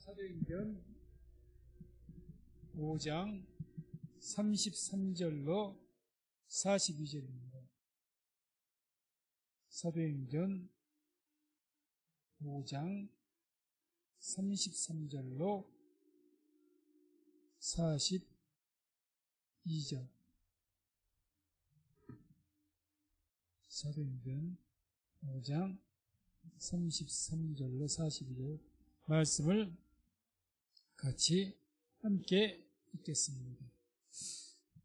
사도행전 5장 33절로 42절입니다. 사도행전 5장 33절로 42절. 사도행전 5장 33절로 42절 말씀을 같이 함께 읽겠습니다.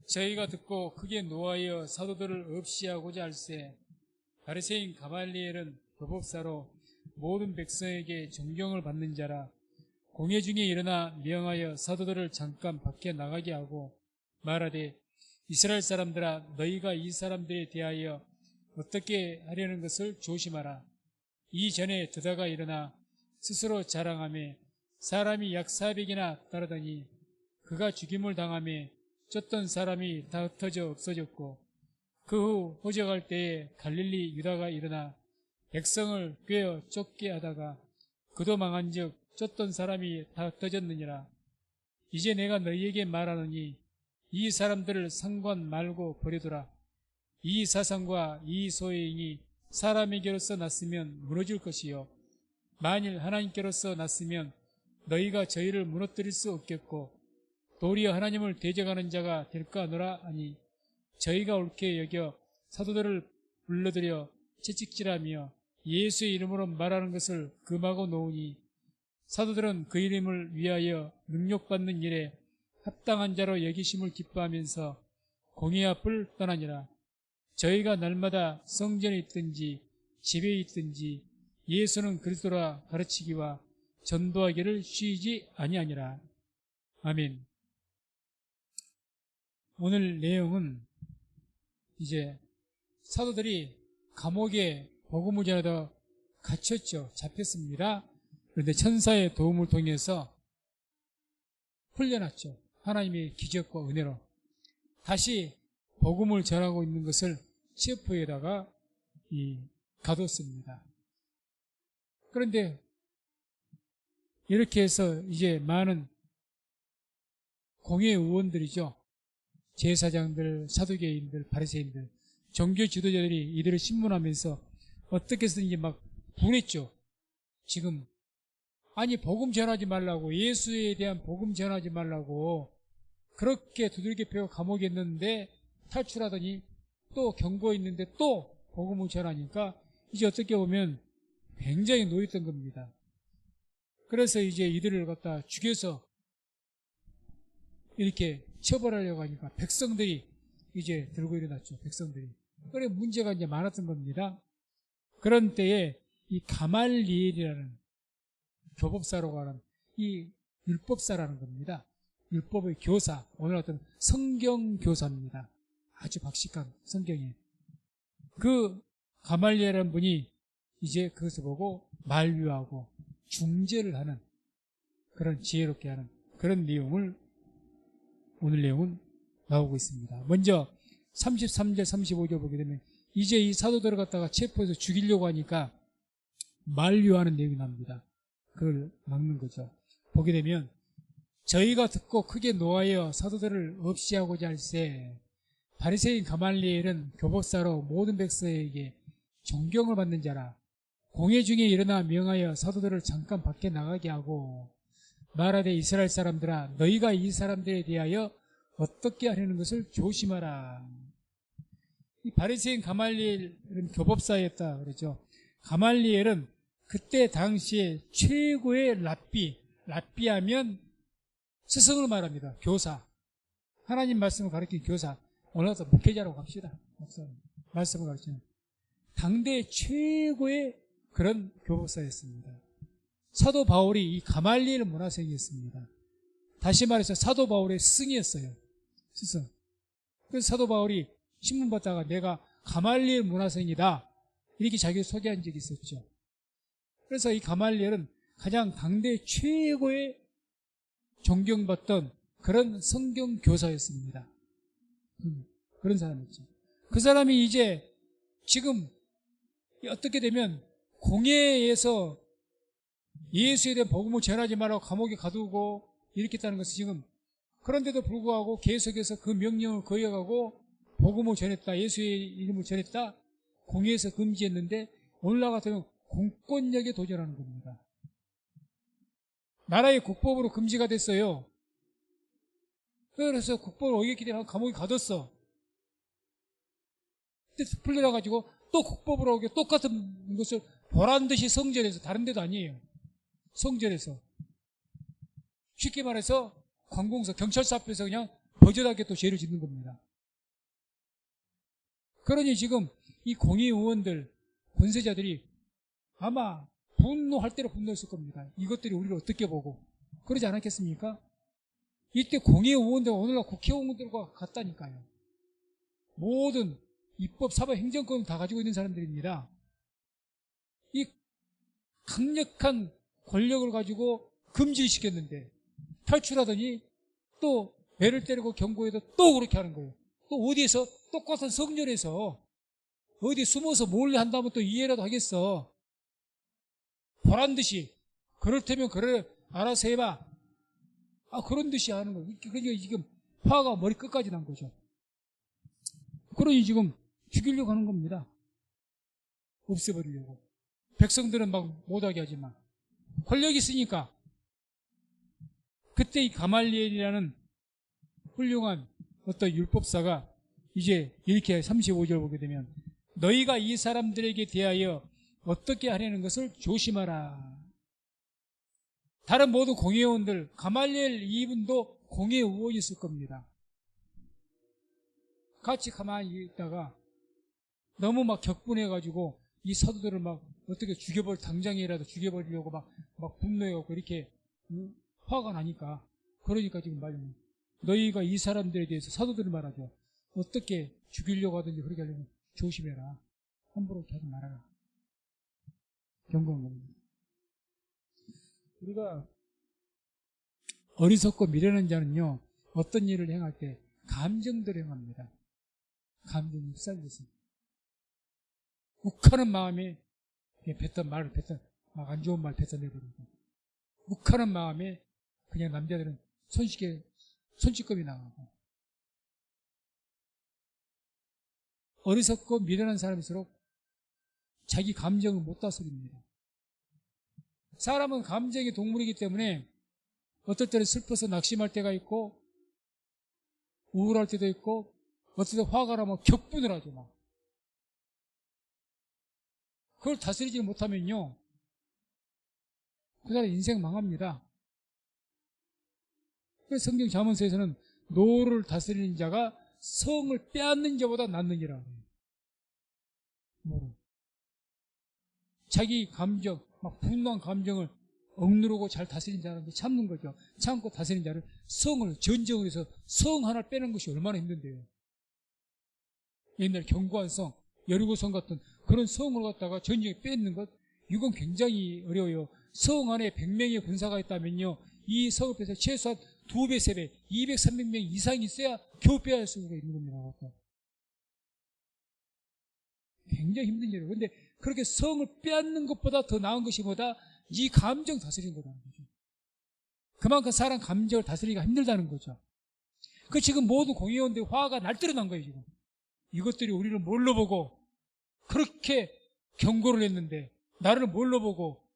저희가 듣고 크게 노하여 사도들을 없이하고자 할세 바리새인 가말리엘은 교법사로 모든 백성에게 존경을 받는 자라. 공회 중에 일어나 명하여 사도들을 잠깐 밖에 나가게 하고 말하되 이스라엘 사람들아, 너희가 이 사람들에 대하여 어떻게 하려는 것을 조심하라. 이전에 드다가 일어나 스스로 자랑하며 사람이 약 400이나 따르더니 그가 죽임을 당하며 쫓던 사람이 다 흩어져 없어졌고, 그 후 호적할 때에 갈릴리 유다가 일어나 백성을 꿰어 쫓게 하다가 그도 망한즉 쫓던 사람이 다 흩어졌느니라. 이제 내가 너희에게 말하노니 이 사람들을 상관 말고 버려두라. 이 사상과 이 소행이 사람에게로서 났으면 무너질 것이요, 만일 하나님께로서 났으면 너희가 저희를 무너뜨릴 수 없겠고 도리어 하나님을 대적하는 자가 될까 하노라 하니, 저희가 옳게 여겨 사도들을 불러들여 채찍질하며 예수의 이름으로 말하는 것을 금하고 놓으니, 사도들은 그 이름을 위하여 능욕받는 일에 합당한 자로 여기심을 기뻐하면서 공회 앞을 떠나니라. 저희가 날마다 성전에 있든지 집에 있든지 예수는 그리스도라 가르치기와 전도하기를 쉬지 아니하니라. 아멘. 오늘 내용은 이제 사도들이 감옥에 복음을 전하다 갇혔죠. 잡혔습니다. 그런데 천사의 도움을 통해서 풀려났죠. 하나님의 기적과 은혜로 다시 복음을 전하고 있는 것을 체포에다가 가뒀습니다. 그런데 이렇게 해서 이제 많은 공회 의원들이죠. 제사장들, 사두개인들, 바리새인들, 종교 지도자들이 이들을 신문하면서 어떻게 해서든지 막 분했죠. 지금 아니 복음 전하지 말라고, 예수에 대한 복음 전하지 말라고 그렇게 두들겨 패고 감옥에 있는데 탈출하더니 또 경고했는데 또 복음을 전하니까 이제 어떻게 보면 굉장히 노였던 겁니다. 그래서 이제 이들을 갖다 죽여서 이렇게 처벌하려고 하니까 백성들이 이제 들고 일어났죠. 백성들이. 그래 문제가 이제 많았던 겁니다. 그런 때에 이 가말리엘이라는 교법사라고 하는 이 율법사라는 겁니다. 율법의 교사, 오늘 어떤 성경교사입니다. 아주 박식한 성경에. 그 가말리엘이라는 분이 이제 그것을 보고 만류하고 중재를 하는, 그런 지혜롭게 하는 그런 내용을 오늘 내용은 나오고 있습니다. 먼저 33절 35절 보게 되면 이제 이 사도들을 갖다가 체포해서 죽이려고 하니까 만류하는 내용이 나옵니다. 그걸 막는 거죠. 보게 되면 저희가 듣고 크게 노하여 사도들을 없이하고자 할세 바리새인 가말리엘은 교법사로 모든 백성에게 존경을 받는 자라. 공회 중에 일어나 명하여 사도들을 잠깐 밖에 나가게 하고 말하되 이스라엘 사람들아, 너희가 이 사람들에 대하여 어떻게 하려는 것을 조심하라. 이 바리새인 가말리엘은 교법사였다 그러죠. 가말리엘은 그때 당시에 최고의 랍비하면 스승을 말합니다. 교사, 하나님 말씀을 가르치는 교사. 오늘 가서 목회자라고 합시다. 말씀을 가르치는 당대 최고의 그런 교법사였습니다. 사도 바울이 이 가말리엘 문화생이었습니다. 다시 말해서 사도 바울의 스승이었어요. 스승. 그래서 사도 바울이 신문 받다가 내가 가말리엘 문화생이다 이렇게 자기를 소개한 적이 있었죠. 그래서 이 가말리엘은 가장 당대 최고의 존경받던 그런 성경 교사였습니다. 그런 사람이었죠. 그 사람이 이제 지금 어떻게 되면 공회에서 예수에 대한 복음을 전하지 말라고 감옥에 가두고 이렇게 했다는 것은 지금 그런데도 불구하고 계속해서 그 명령을 거역하고 복음을 전했다. 예수의 이름을 전했다. 공회에서 금지했는데 오늘날 같으면 공권력에 도전하는 겁니다. 나라의 국법으로 금지가 됐어요. 그래서 국법을 어겼기 때문에 감옥에 가뒀어. 그때 풀려나가지고 또 국법으로 어겨 똑같은 것을 보란듯이 성전에서, 다른 데도 아니에요. 성전에서. 쉽게 말해서 관공서, 경찰서 앞에서 그냥 버젓하게 또 죄를 짓는 겁니다. 그러니 지금 이 공의의원들, 권세자들이 아마 분노할 대로 분노했을 겁니다. 이것들이 우리를 어떻게 보고. 그러지 않았겠습니까? 이때 공의의원들, 오늘날 국회의원들과 같다니까요. 모든 입법, 사법, 행정권을 다 가지고 있는 사람들입니다. 이 강력한 권력을 가지고 금지를 시켰는데 탈출하더니 또 배를 때리고 경고해도 또 그렇게 하는 거예요. 또 어디에서 똑같은 성전에서 어디 숨어서 몰래 한다면 또 이해라도 하겠어. 보란듯이 그렇다면 그래 알아서 해봐. 그런 듯이 하는 거예요. 그러니까 지금 화가 머리 끝까지 난 거죠. 그러니 지금 죽이려고 하는 겁니다. 없애버리려고. 백성들은 막 못하게 하지만 권력이 있으니까. 그때 이 가말리엘이라는 훌륭한 어떤 율법사가 이제 이렇게 35절 보게 되면 너희가 이 사람들에게 대하여 어떻게 하려는 것을 조심하라. 다른 모든 공회의원들, 가말리엘 이분도 공회의원이었을 겁니다. 같이 가만히 있다가 너무 막 격분해가지고 이 사도들을 막 어떻게 당장이라도 죽여버리려고 막 분노해갖고 이렇게 화가 나니까. 그러니까 지금 말이면 너희가 이 사람들에 대해서 사도들을 말하죠. 어떻게 죽이려고 하든지 그렇게 하려면 조심해라. 함부로 하지 말아라. 경고한 겁니다. 우리가 어리석고 미련한 자는요, 어떤 일을 행할 때 감정대로 행합니다. 감정이 휩싸려서. 욱하는 마음에 막 안 좋은 말 뱉어내버리고, 욱하는 마음에 그냥 남자들은 손찌검이 나가고, 어리석고 미련한 사람일수록 자기 감정을 못 다스립니다. 사람은 감정의 동물이기 때문에 어떨 때는 슬퍼서 낙심할 때가 있고 우울할 때도 있고 어떨 때 화가 나면 격분을 하죠. 막. 그걸 다스리지 못하면요 그 사람 인생 망합니다. 그래서 성경 잠언서에서는 노를 다스리는 자가 성을 빼앗는 자보다 낫느니라. 자기 감정, 막 분노한 감정을 억누르고 잘 다스리는 자는 참는 거죠. 참고 다스리는 자를 전쟁을 해서 성 하나를 빼는 것이 얼마나 힘든데요. 옛날 견고한 성, 여리고성 같은 그런 성을 갖다가 전쟁에 뺏는 것, 이건 굉장히 어려워요. 성 안에 100명의 군사가 있다면요, 이 성을 빼서 최소한 2배, 3배, 200, 300명 이상이 있어야 겨우 빼야 할 수가 있는 겁니다. 굉장히 힘든 일이에요. 그런데 그렇게 성을 빼앗는 것보다 더 나은 것이 뭐다? 이 감정 다스리는 거라는 거죠. 그만큼 사람 감정을 다스리기가 힘들다는 거죠. 그 지금 모든 공의원들이 화가 날대로 난 거예요, 지금. 이것들이 우리를 뭘로 보고 그렇게 경고를 했는데, 나를 뭘로 보고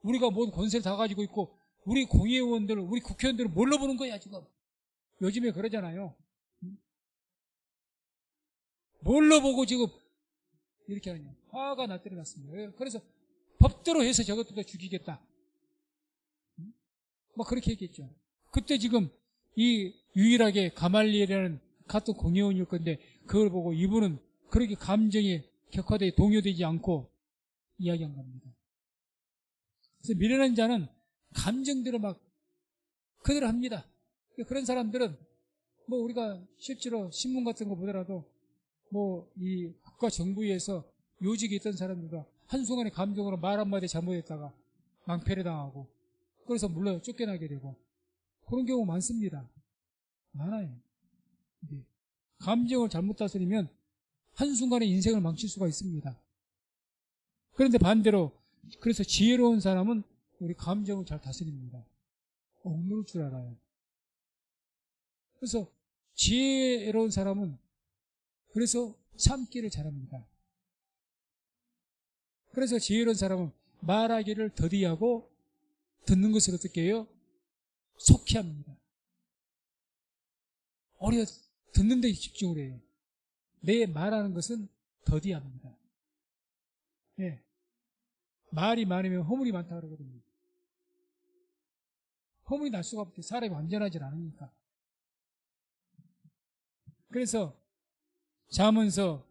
우리가 모든 권세를 다 가지고 있고 우리 공의원들, 우리 국회의원들을 뭘로 보는 거야, 지금. 요즘에 그러잖아요. 뭘로 보고 지금 이렇게 하느냐. 화가 날대로 났습니다. 그래서 법대로 해서 저것들도 죽이겠다. 뭐 그렇게 했겠죠. 그때 지금 이 유일하게 가말리엘이라는 같은 공회원일 건데 그걸 보고 이분은 그렇게 감정에 격화되어 동요되지 않고 이야기한 겁니다. 그래서 미련한 자는 감정대로 막 그대로 합니다. 그런 사람들은 뭐 우리가 실제로 신문 같은 거 보더라도 뭐 이 국가 정부에서 요직에 있던 사람들과 한순간에 감정으로 말 한마디 잘못했다가 낭패를 당하고 그래서 물론 쫓겨나게 되고 그런 경우 많습니다. 많아요. 감정을 잘못 다스리면 한순간에 인생을 망칠 수가 있습니다. 그런데 반대로 그래서 지혜로운 사람은 우리 감정을 잘 다스립니다. 억누를 줄 알아요. 그래서 지혜로운 사람은 그래서 참기를 잘합니다. 그래서 지혜로운 사람은 말하기를 더디하고 듣는 것을 어떻게 해요? 속히 합니다. 듣는 데 집중을 해요. 내 말하는 것은 더디합니다. 예. 말이 많으면 허물이 많다 그러거든요. 허물이 날 수가 없대. 사람이 완전하지 않으니까. 그래서 잠언서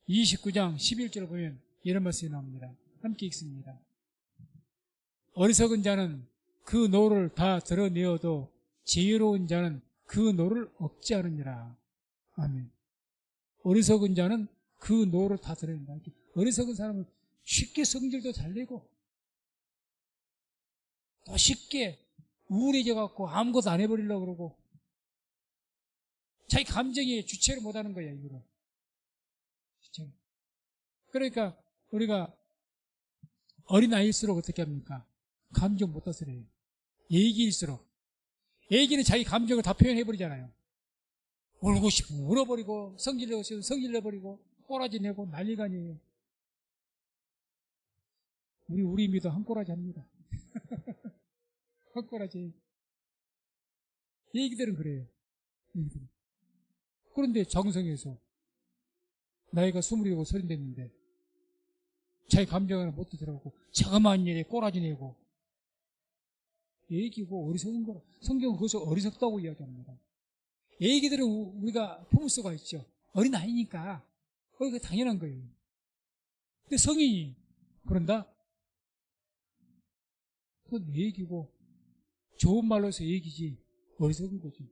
29장 11절을 보면 이런 말씀이 나옵니다. 함께 읽습니다. 어리석은 자는 그 노를 다 드러내어도 지혜로운 자는 그 노를 억제하느니라. 아멘. 어리석은 자는 그 노를 다 드러낸다. 어리석은 사람은 쉽게 성질도 잘 내고 또 쉽게 우울해져 갖고 아무것도 안 해버리려고 그러고 자기 감정에 주체를 못하는 거야. 이거를. 그러니까 우리가 어린아이일수록 어떻게 합니까? 감정 못 다스려요. 애기일수록. 애기는 자기 감정을 다 표현해버리잖아요. 울고 싶으면 울어버리고 성질 내고 싶으면 성질 내버리고 꼬라지 내고 난리가 아니에요. 우리 믿어 한 꼬라지 합니다. 한 꼬라지. 애기들은 그래요. 애기들은. 그런데 정성에서 나이가 27, 30 됐는데 자기 감정을 못 들어가고 자그마한 일에 꼬라지 내고 애기고 어리석은 거라. 성경은 그것을 어리석다고 이야기합니다. 애기들은 우리가 품을 수가 있죠. 어린아이니까 그게 당연한 거예요. 근데 성인이 그런다? 그건 애기고 좋은 말로 해서 애기지 어리석은 거지.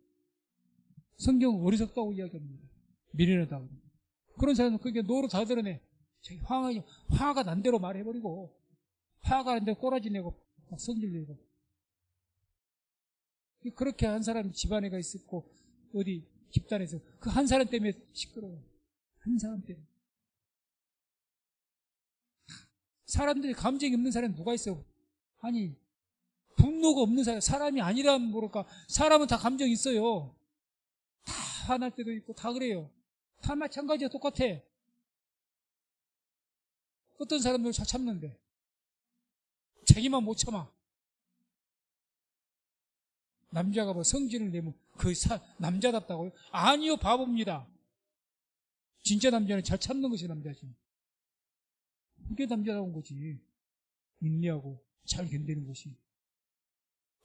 성경은 어리석다고 이야기합니다. 미련하다고. 그런 사람은 그게 노로 다 드러내. 자기 화가 난 대로 말해버리고 화가 난 대로 꼬라지 내고 막 성질 내고. 그렇게 한 사람이 집안에가 있었고 어디 집단에서 그 한 사람 때문에 시끄러워요. 한 사람 때문에. 사람들이 감정이 없는 사람이 누가 있어? 아니 분노가 없는 사람이 아니라면 모를까. 사람은 다 감정이 있어요. 다 화날 때도 있고 다 그래요. 다 마찬가지야. 똑같아. 어떤 사람들은 잘 참는데 자기만 못 참아. 남자가 뭐 성질을 내면 남자답다고요? 아니요, 바보입니다. 진짜 남자는 잘 참는 것이 남자지. 그게 남자다운 거지. 인내하고 잘 견디는 것이.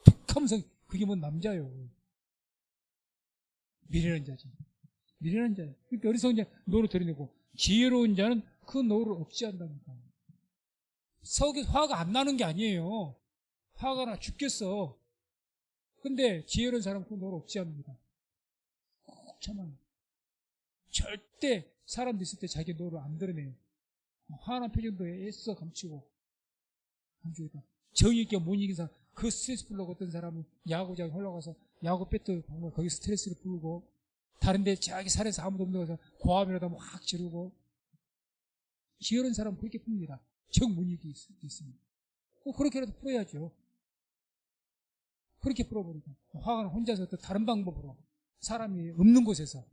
툭하면서 그게 뭔 남자요. 미련한 자지. 미련한 자야. 그러니까 어리석은 자 노를 드러내고 지혜로운 자는 그 노를 억제한다니까. 속에 화가 안 나는 게 아니에요. 화가 나 죽겠어. 근데 지혜로운 사람은 그 노를 억제합니다. 꼭 참아요. 절대 사람들 있을 때 자기 노를 안 드러내요. 화난 표정도 애써 감추고. 정의 있게 못 이긴 사람, 그 스트레스 풀려고 어떤 사람은 야구장에 올라가서 야구 배트 보면 거기 스트레스를 풀고, 다른데 자기 살에서 아무도 없는 데서 고함이라도 확 지르고. 지혜로운 사람은 그렇게 풉니다. 정 못 이기기 있습니다. 그렇게라도 풀어야죠. 그렇게 풀어버리고 화가 혼자서 또 다른 방법으로 사람이 없는 곳에서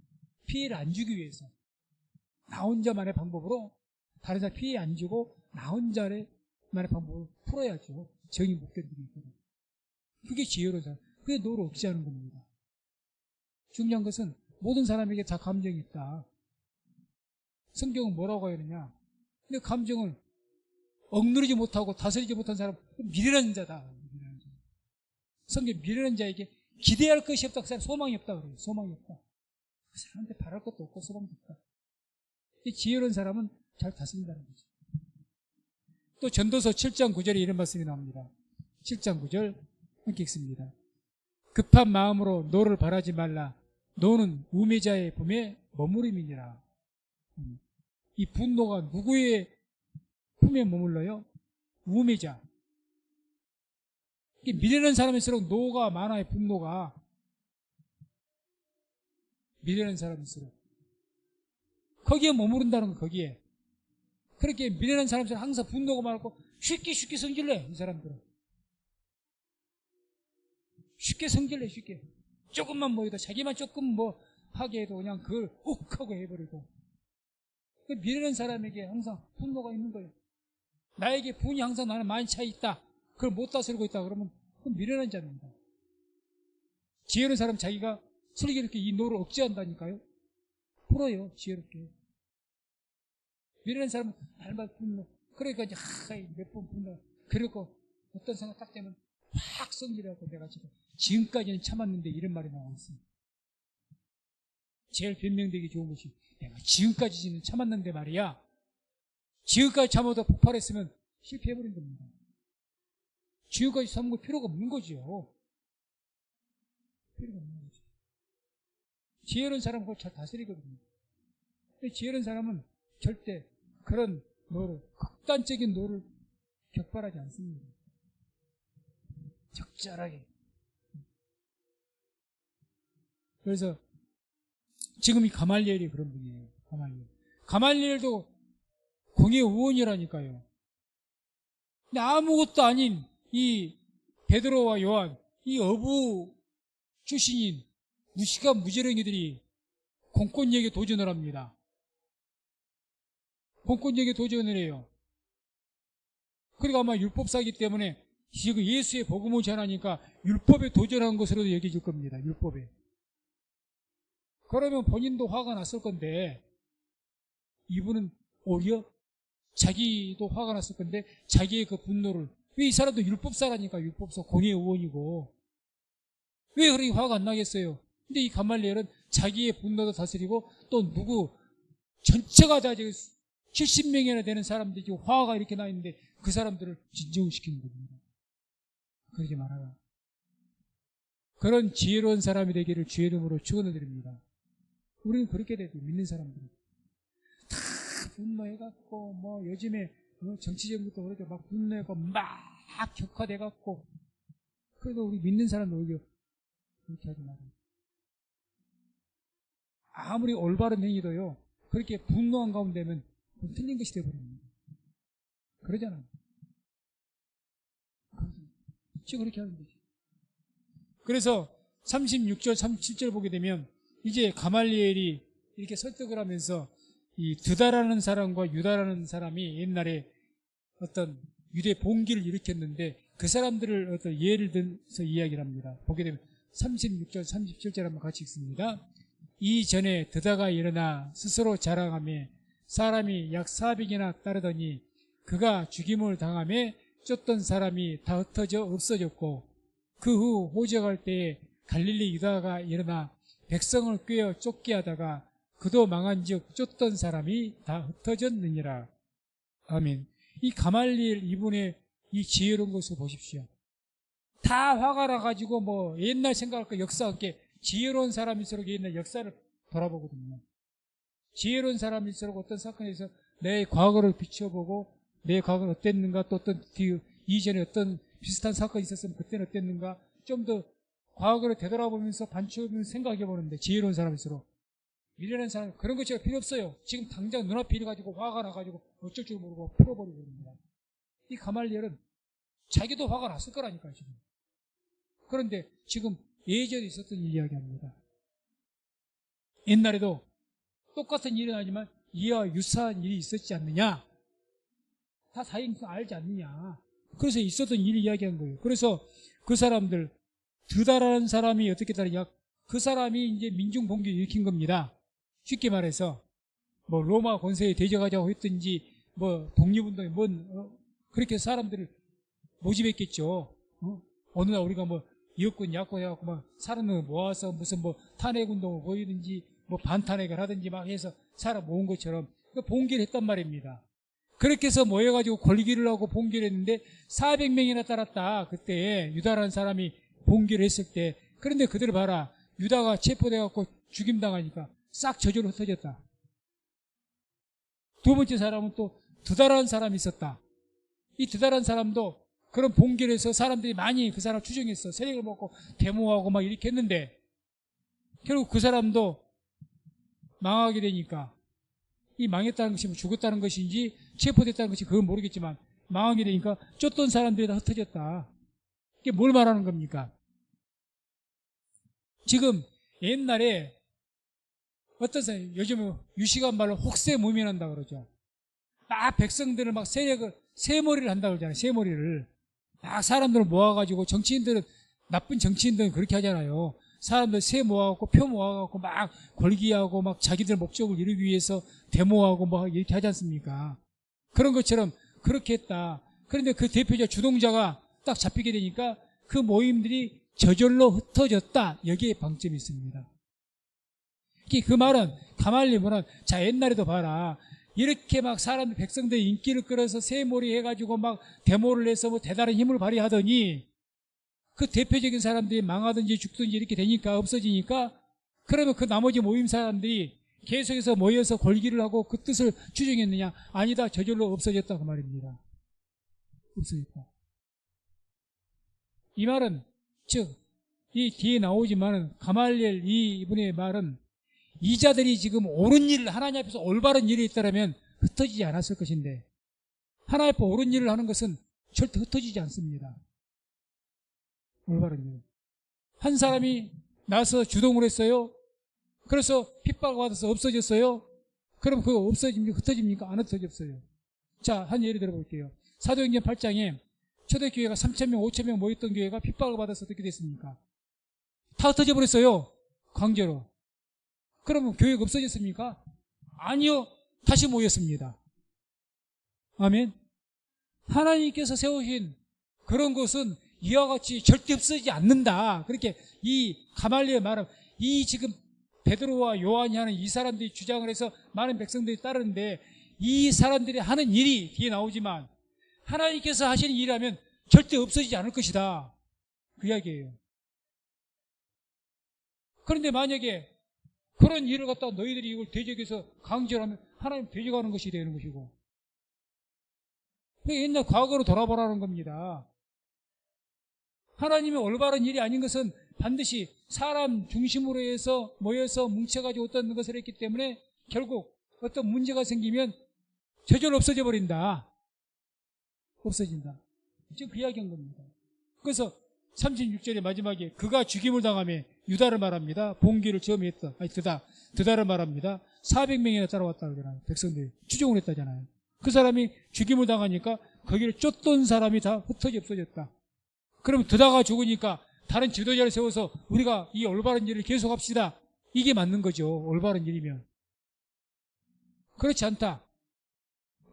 피해를 안 주기 위해서 나 혼자만의 방법으로 다른 사람 피해 안 주고 나 혼자만의 방법으로 풀어야죠. 정이 못 견디기 있거든. 그게 지혜로운 사람. 그게 노를 억제하는 겁니다. 중요한 것은 모든 사람에게 다 감정이 있다. 성경은 뭐라고 하느냐? 근데 감정을 억누르지 못하고 다스리지 못한 사람은 미련한 자다. 성경 미련한 자에게 기대할 것이 없다. 그 사람 소망이 없다 그래요. 소망이 없다. 그 사람한테 바랄 것도 없고 소망도 없다. 이 지혜로운 사람은 잘 다스린다는 거죠. 또 전도서 7장 9절에 이런 말씀이 나옵니다. 7장 9절 함께 읽습니다. 급한 마음으로 노를 바라지 말라. 노는 우매자의 품에 머무름이니라. 이 분노가 누구의 품에 머물러요? 우매자. 미련한 사람일수록 노가 많아요. 분노가. 미련한 사람일수록. 거기에 머무른다는 거, 거기에. 그렇게 미련한 사람들은 항상 분노가 많고 쉽게 성질내, 이 사람들은. 쉽게 성질내, 쉽게. 조금만 모여도 자기만 조금 뭐 하게 해도 그냥 그걸 욱 하고 해버리고. 미련한 사람에게 항상 분노가 있는 거예요. 나에게 분이 항상 나는 많이 차 있다. 그걸 못 다스리고 있다. 그러면 그건 미련한 자입니다. 지혜로운 사람 자기가 슬기롭게 이 노를 억제한다니까요. 풀어요, 지혜롭게. 미련한 사람은 날마다 분노. 그러니까 이제 몇 번 분노. 그리고 어떤 생각 딱 되면 확 성질하고 내가 지금까지는 참았는데 이런 말이 나오고 있습니다. 제일 변명되기 좋은 것이 내가 지금까지는 참았는데 말이야. 지금까지 참아도 폭발했으면 실패해버린 겁니다. 지금까지 참은 거 필요가 없는 거죠. 필요가 없는 거죠. 지혜로운 사람은 그걸 잘 다스리거든요. 근데 지혜로운 사람은 절대 그런 노를, 극단적인 노를 격발하지 않습니다. 적절하게. 그래서 지금 이 가말리엘이 그런 분이에요. 가말리엘도 공의 의원이라니까요. 근데 아무것도 아닌 이 베드로와 요한, 이 어부 출신인 무식한 무지렁이들이 공권력에 도전을 합니다. 공권력에 도전을 해요. 그러니까 아마 율법사기 때문에 지금 예수의 복음을 전하니까 율법에 도전한 것으로도 여겨질 겁니다. 율법에. 그러면 본인도 화가 났을 건데 이분은 오히려 자기도 화가 났을 건데 자기의 그 분노를, 왜 이 사람도 율법사라니까, 율법사 공의 의원이고 왜 그렇게 화가 안 나겠어요? 근데 이 가말리엘은 자기의 분노도 다스리고 또 누구 전체가 다 70명이나 되는 사람들이 지금 화가 이렇게 나 있는데 그 사람들을 진정을 시키는 겁니다. 그러지 말아라. 그런 지혜로운 사람이 되기를 주의 이름으로 축원을 드립니다. 우리는 그렇게 돼야 돼요. 믿는 사람들은 다 분노해갖고 뭐 요즘에 정치적인 것도 그러죠. 막 분노해갖고 막 격화돼갖고, 그래도 우리 믿는 사람은 오히려 그렇게 하지 말아요. 아무리 올바른 행위도요, 그렇게 분노한 가운데면 틀린 것이 되어버립니다. 그러잖아요. 지금 그렇게 하는 거죠. 그래서 36절, 37절 보게 되면 이제 가말리엘이 이렇게 설득을 하면서 이 드다라는 사람과 유다라는 사람이 옛날에 어떤 유대 봉기를 일으켰는데 그 사람들을 어떤 예를 들어서 이야기를 합니다. 보게 되면 36절, 37절 한번 같이 읽습니다. 이전에 드다가 일어나 스스로 자랑하며 사람이 약 400이나 따르더니 그가 죽임을 당하며 쫓던 사람이 다 흩어져 없어졌고, 그 후 호적할 때에 갈릴리 유다가 일어나 백성을 꿰어 쫓게 하다가 그도 망한즉 쫓던 사람이 다 흩어졌느니라. 아멘. 이 가말리엘 이분의 이 지혜로운 것을 보십시오. 다 화가 나가지고 뭐 옛날 생각할 거 역사할 게, 지혜로운 사람일수록 옛날 역사를 돌아보거든요. 지혜로운 사람일수록 어떤 사건에서 내 과거를 비춰보고 내 과거는 어땠는가, 또 어떤 이전에 어떤 비슷한 사건이 있었으면 그때는 어땠는가, 좀 더 과거를 되돌아보면서 반추하면서 생각해보는데, 지혜로운 사람일수록. 미련한 사람 그런 거 제가 필요 없어요. 지금 당장 눈앞에 이래가지고 화가 나가지고 어쩔 줄 모르고 풀어버리고 있습니다. 이 가말리엘은 자기도 화가 났을 거라니까요, 지금. 그런데 지금 예전에 있었던 일 이야기합니다. 옛날에도 똑같은 일은 아니지만 이와 유사한 일이 있었지 않느냐, 다 사행성 알지 않느냐, 그래서 있었던 일을 이야기한 거예요. 그래서 그 사람들, 드다라는 사람이 어떻게 다르냐, 그 사람이 이제 민중 봉기를 일으킨 겁니다. 쉽게 말해서 뭐 로마 권세에 대적하자고 했든지 뭐 독립운동에 그렇게 사람들을 모집했겠죠. 어느 날 우리가 뭐 이웃군 약혼해갖고 막 사람을 모아서 무슨 뭐 탄핵운동을 보이든지 뭐 반탄핵을 하든지 막 해서 사람 모은 것처럼 봉기를 했단 말입니다. 그렇게 해서 모여가지고 권리기를 하고 봉기를 했는데 400명이나 따랐다. 그때 유다라는 사람이 봉기를 했을 때. 그런데 그들 봐라. 유다가 체포돼갖고 죽임당하니까 싹 저절로 흩어졌다. 두 번째 사람은 또 드다라는 사람이 있었다. 이 드다라는 사람도 그런 봉기를 해서 사람들이 많이 그 사람 추종했어. 세력을 먹고 데모하고 막 이렇게 했는데 결국 그 사람도 망하게 되니까, 이 망했다는 것이 뭐 죽었다는 것인지 체포됐다는 것이 그건 모르겠지만 망하게 되니까 쫓던 사람들이 다 흩어졌다. 이게 뭘 말하는 겁니까? 지금 옛날에 어떤 사람, 요즘 유시간 말로 혹세무민한다 그러죠. 막 백성들을 막 세머리를 한다고 그러잖아요. 세머리를. 막 사람들을 모아가지고 정치인들은, 나쁜 정치인들은 그렇게 하잖아요. 사람들 세 모아갖고 표 모아갖고 막 걸기하고 막 자기들 목적을 이루기 위해서 데모하고 뭐 이렇게 하지 않습니까? 그런 것처럼 그렇게 했다. 그런데 그 대표자 주동자가 딱 잡히게 되니까 그 모임들이 저절로 흩어졌다. 여기에 방점이 있습니다. 그 말은 가만히 보면 자 옛날에도 봐라. 이렇게 막 사람 백성들의 인기를 끌어서 세몰이 해가지고 막 데모를 해서 뭐 대단한 힘을 발휘하더니 그 대표적인 사람들이 망하든지 죽든지 이렇게 되니까 없어지니까 그러면 그 나머지 모임 사람들이 계속해서 모여서 골기를 하고 그 뜻을 추정했느냐? 아니다. 저절로 없어졌다 그 말입니다. 없어졌다. 이 말은 즉 이 뒤에 나오지만은 가말리엘 이분의 말은 이자들이 지금 옳은 일을 하나님 앞에서 올바른 일이 있다면 흩어지지 않았을 것인데 하나님 앞에 옳은 일을 하는 것은 절대 흩어지지 않습니다. 올바른 일. 한 사람이 나서 주동을 했어요. 그래서 핍박을 받아서 없어졌어요. 그럼 그거 없어집니까? 흩어집니까? 안 흩어졌어요. 자, 한 예를 들어볼게요. 사도행전 8장에 초대교회가 3,000명, 5,000명 모였던 교회가 핍박을 받아서 어떻게 됐습니까? 다 흩어져 버렸어요. 강제로. 그러면 교회가 없어졌습니까? 아니요. 다시 모였습니다. 아멘. 하나님께서 세우신 그런 것은 이와 같이 절대 없어지지 않는다. 그렇게 이 가말리의 말은 이 지금 베드로와 요한이 하는 이 사람들이 주장을 해서 많은 백성들이 따르는데 이 사람들이 하는 일이 뒤에 나오지만 하나님께서 하시는 일이라면 절대 없어지지 않을 것이다. 그 이야기예요. 그런데 만약에 그런 일을 갖다가 너희들이 이걸 대적해서 강제로 하면 하나님 대적하는 것이 되는 것이고 옛날 과거로 돌아보라는 겁니다. 하나님의 올바른 일이 아닌 것은 반드시 사람 중심으로 해서 모여서 뭉쳐가지고 어떤 것을 했기 때문에 결국 어떤 문제가 생기면 저절로 없어져 버린다. 없어진다. 지금 그 이야기한 겁니다. 그래서 36절의 마지막에 그가 죽임을 당하며 유다를 말합니다. 봉기를 처음 했다. 아니 드다를 말합니다. 400명이나 따라왔다 그러잖아요. 백성들이 추종을 했다잖아요. 그 사람이 죽임을 당하니까 거기를 쫓던 사람이 다 흩어져 없어졌다. 그러면 드다가 죽으니까 다른 지도자를 세워서 우리가 이 올바른 일을 계속합시다. 이게 맞는 거죠. 올바른 일이면. 그렇지 않다.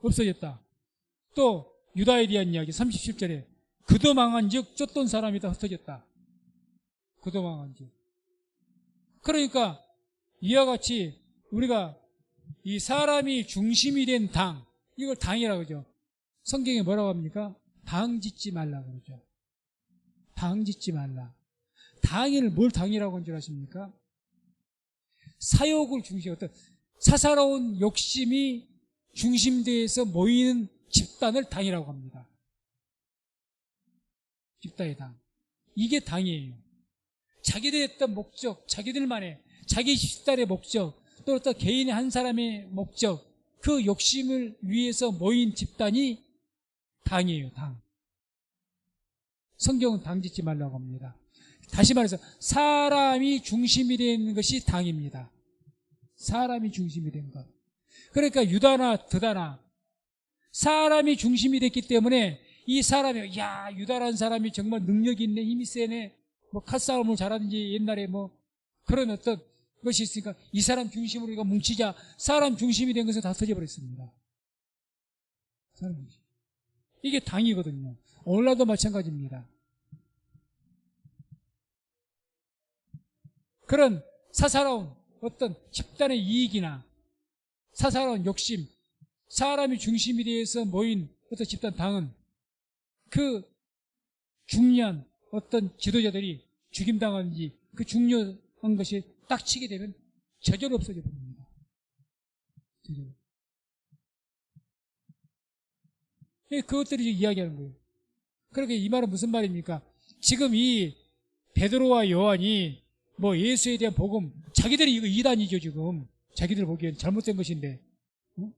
없어졌다. 또 유다에 대한 이야기 37절에 그도 망한 즉 쫓던 사람이 다 흩어졌다. 그도 망한 즉. 그러니까 이와 같이 우리가 이 사람이 중심이 된 당, 이걸 당이라고 하죠. 성경에 뭐라고 합니까? 당 짓지 말라고 그러죠. 당 짓지 말라. 당을 뭘 당이라고 한 줄 아십니까? 사욕을 어떤 사사로운 욕심이 중심되어서 모이는 집단을 당이라고 합니다. 집단의 당. 이게 당이에요. 자기들의 어떤 목적, 자기들만의 자기 집단의 목적, 또 어떤 개인의 한 사람의 목적, 그 욕심을 위해서 모인 집단이 당이에요. 당. 성경은 당 짓지 말라고 합니다. 다시 말해서 사람이 중심이 된 것이 당입니다. 사람이 중심이 된 것. 그러니까 유다나 드다나 사람이 중심이 됐기 때문에 이 사람이 야 유다라는 사람이 정말 능력이 있네, 힘이 세네, 뭐 칼싸움을 잘하는지 옛날에 뭐 그런 어떤 것이 있으니까 이 사람 중심으로 우리가 뭉치자. 사람 중심이 된 것은 다 터져버렸습니다. 사람 중심. 이게 당이거든요. 오늘날도 마찬가지입니다. 그런 사사로운 어떤 집단의 이익이나 사사로운 욕심, 사람이 중심이 되어서 모인 어떤 집단 당은 그 중요한 어떤 지도자들이 죽임당하는지 그 중요한 것이 딱 치게 되면 저절로 없어져 버립니다. 저절로. 그것들이 이야기하는 거예요. 그러니까 이 말은 무슨 말입니까? 지금 이 베드로와 요한이 뭐 예수에 대한 복음, 자기들이 이거 이단이죠 지금. 자기들 보기엔 잘못된 것인데. 어?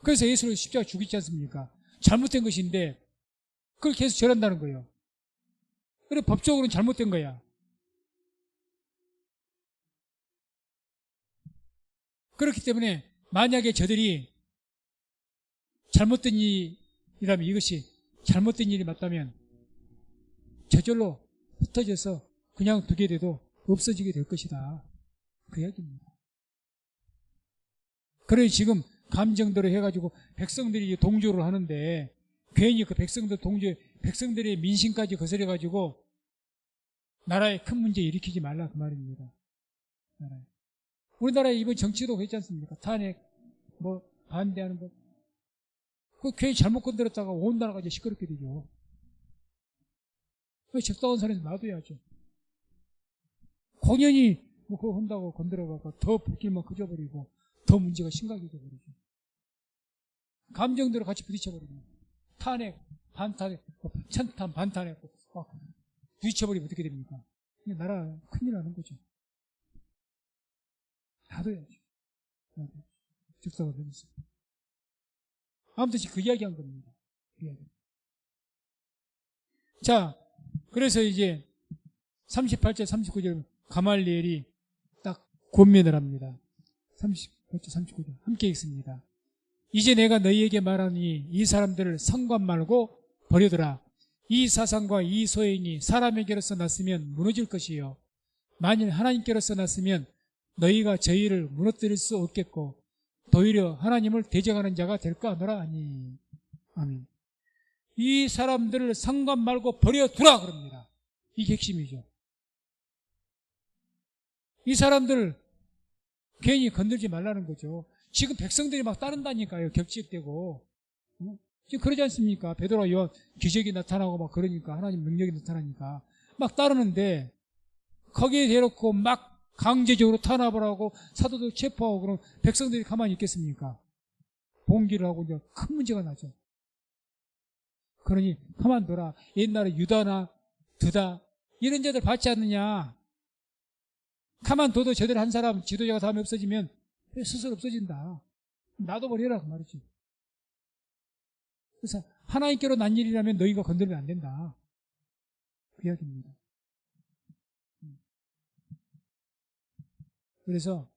그래서 예수를 십자가 죽이지 않습니까? 잘못된 것인데 그걸 계속 절한다는 거예요. 그래 법적으로는 잘못된 거야. 그렇기 때문에 만약에 저들이 잘못된 일이라면, 이것이 잘못된 일이 맞다면 저절로 흩어져서 그냥 두게 돼도 없어지게 될 것이다. 그 이야기입니다. 그래 지금 감정대로 해가지고 백성들이 동조를 하는데 괜히 그 백성들의 민심까지 거스려가지고 나라에 큰 문제 일으키지 말라 그 말입니다. 우리나라에 이번 정치도 그랬지 않습니까? 탄핵 뭐 반대하는 거 그 괜히 잘못 건드렸다가 온 나라가 이제 시끄럽게 되죠. 그 적당한 선에서 놔둬야죠. 공연히 뭐 그거 한다고 건드려갖고 더 불길만 커져버리고 더 문제가 심각해져 버리죠. 감정대로 같이 부딪혀버리고 탄핵, 반탄핵, 찬탄, 반탄핵 막 부딪혀버리면 어떻게 됩니까? 나라 큰일 나는 거죠. 놔둬야죠. 적당한 선에서. 아무튼 그 이야기 한 겁니다. 그 이야기. 자, 그래서 이제 38절, 39절 가말리엘이 딱 권면을 합니다. 38절, 39절 함께 읽습니다. 이제 내가 너희에게 말하니 이 사람들을 상관 말고 버려두라. 이 사상과 이 소행이 사람에게로서 났으면 무너질 것이요. 만일 하나님께로서 났으면 너희가 저희를 무너뜨릴 수 없겠고 도리어 하나님을 대적하는 자가 될까 하노라 하니. 아멘. 이 사람들을 상관 말고 버려두라 그럽니다. 이게 핵심이죠. 이 사람들을 괜히 건들지 말라는 거죠. 지금 백성들이 막 따른다니까요. 격식되고. 지금 그러지 않습니까? 베드로와 요한 기적이 나타나고 막 그러니까 하나님 능력이 나타나니까 막 따르는데 거기에 대놓고 막 강제적으로 탄압을 하고 사도들 체포하고 그럼 백성들이 가만히 있겠습니까? 봉기를 하고 이제 큰 문제가 나죠. 그러니 가만둬라. 옛날에 유다나 드다 이런 자들 받지 않느냐. 가만둬도 제대로 한 사람 지도자가 다음에 없어지면 스스로 없어진다. 놔둬버려라 그 말이지. 그래서 하나님께로 난 일이라면 너희가 건들면 안 된다. 그 이야기입니다. 그래서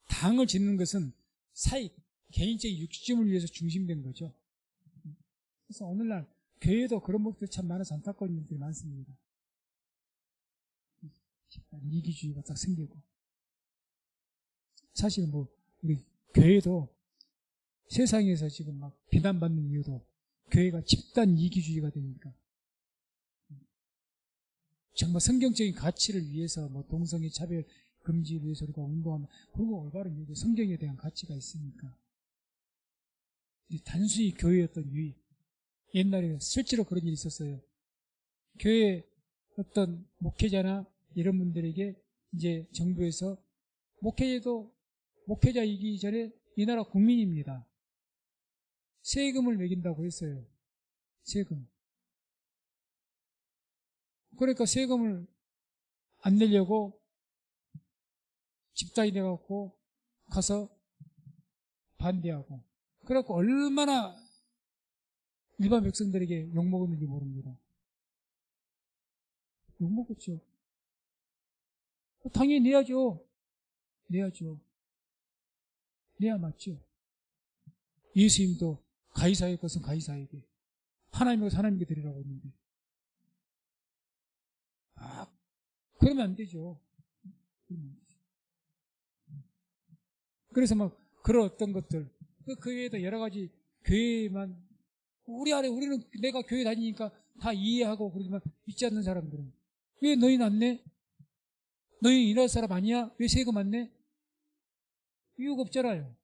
당을 짓는 것은 사익, 개인적인 육심을 위해서 중심된 거죠. 그래서 오늘날 교회도 그런 목들 참 많아서 안타까운 일들이 많습니다. 이기주의가 딱 생기고. 사실 뭐 우리 교회도 세상에서 지금 막 비난받는 이유도 교회가 집단 이기주의가 되니까. 정말 성경적인 가치를 위해서 뭐 동성애 차별 금지를 위해서 우리가 운동하면 그런 거 올바른 이유죠. 성경에 대한 가치가 있으니까. 단순히 교회의 어떤 유의. 옛날에 실제로 그런 일이 있었어요. 교회 어떤 목회자나 이런 분들에게 이제 정부에서 목회자이기 전에 이 나라 국민입니다. 세금을 매긴다고 했어요. 세금. 그러니까 세금을 안 내려고 집단이 돼갖고 가서 반대하고. 그래갖고 얼마나 일반 백성들에게 욕먹었는지 모릅니다. 욕먹었죠. 당연히 내야죠. 내야죠. 내야 맞죠. 예수님도 가이사의 것은 가이사에게, 하나님의 것은 하나님께 드리라고 했는데. 그러면 안 되죠. 그래서 막 그런 어떤 것들, 그 외에도 여러 가지 교회만, 우리는 내가 교회 다니니까 다 이해하고 그러지만 믿지 않는 사람들은 왜 너희는 안 내? 너희 이날 사람 아니야? 왜 세금 안 내? 이유가 없잖아요.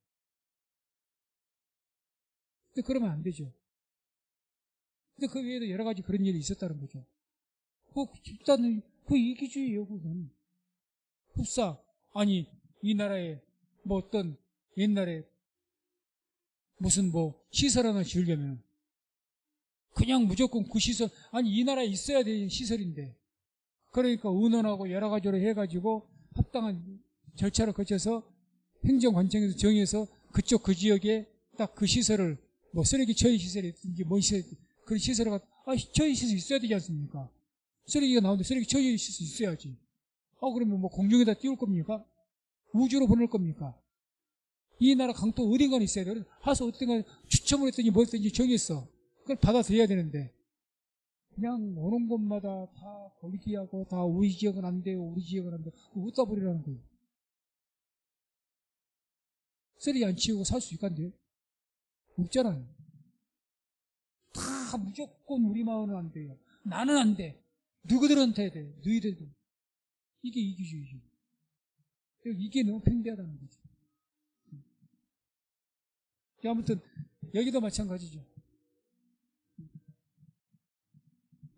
근데 그러면 안 되죠. 근데 그 외에도 여러 가지 그런 일이 있었다는 거죠. 집단은 이기주의예요, 그건. 흡사. 아니, 이 나라에 뭐 어떤 옛날에 무슨 뭐 시설 하나 지으려면 그냥 무조건 그 시설, 아니 이 나라에 있어야 되는 시설인데, 그러니까 의논하고 여러 가지로 해가지고 합당한 절차를 거쳐서 행정관청에서 정해서 그쪽 그 지역에 딱 그 시설을 뭐 쓰레기 처리 시설이든지 뭐 시설, 그런 시설을 처리 시설 있어야 되지 않습니까? 쓰레기가 나오는데 쓰레기 처리 시설 있어야지. 그러면 뭐 공중에다 띄울 겁니까? 우주로 보낼 겁니까? 이 나라 강도 어딘가에 있어야 돼. 하서 어딘가 추첨을 했더니 뭐 했더니 정했어. 그걸 받아들여야 되는데 그냥 오는 곳마다 다 걸기하고 다 우리 지역은 안 돼요. 우리 지역은 안 돼요. 웃다 버리라는 거예요. 쓰레기 안 치우고 살 수 있간데요? 없잖아요. 다 무조건 우리 마을은 안 돼요. 나는 안 돼. 누구들한테 해야 돼. 너희들도. 이게 이기주의죠. 이게 너무 팽배하다는 거죠. 아무튼 여기도 마찬가지죠.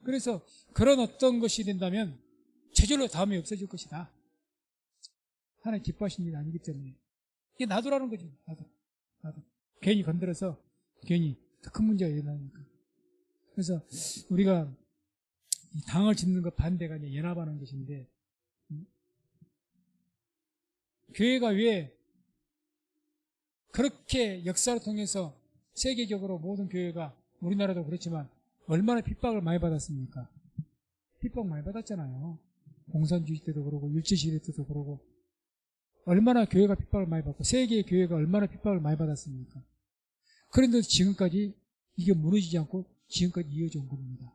그래서 그런 어떤 것이 된다면 저절로 다음에 없어질 것이다. 하나님 기뻐하시는 일이 아니기 때문에 이게 놔두라는 거죠. 놔둬. 괜히 건드려서 괜히 더 큰 문제가 일어나니까. 그래서 우리가 당을 짓는 것 반대가 이제 연합하는 것인데, 교회가 왜 그렇게 역사를 통해서 세계적으로 모든 교회가, 우리나라도 그렇지만 얼마나 핍박을 많이 받았습니까? 핍박 많이 받았잖아요. 공산주의 때도 그러고 일제시대 때도 그러고 얼마나 교회가 핍박을 많이 받고 세계의 교회가 얼마나 핍박을 많이 받았습니까? 그런데도 지금까지 이게 무너지지 않고 지금까지 이어져 온 겁니다.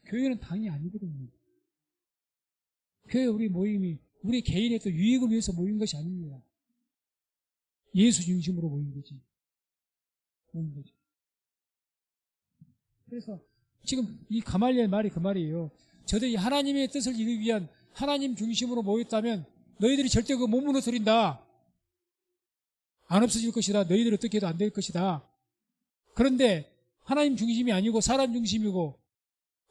교회는 당이 아니거든요. 교회 우리 모임이 우리 개인의 또 유익을 위해서 모인 것이 아닙니다. 예수 중심으로 모인 거지. 그래서 지금 이 가말리엘 말이 그 말이에요. 저들이 하나님의 뜻을 이루기 위한 하나님 중심으로 모였다면 너희들이 절대 그거 못 무너뜨린다. 안 없어질 것이다. 너희들 어떻게 해도 안 될 것이다. 그런데 하나님 중심이 아니고 사람 중심이고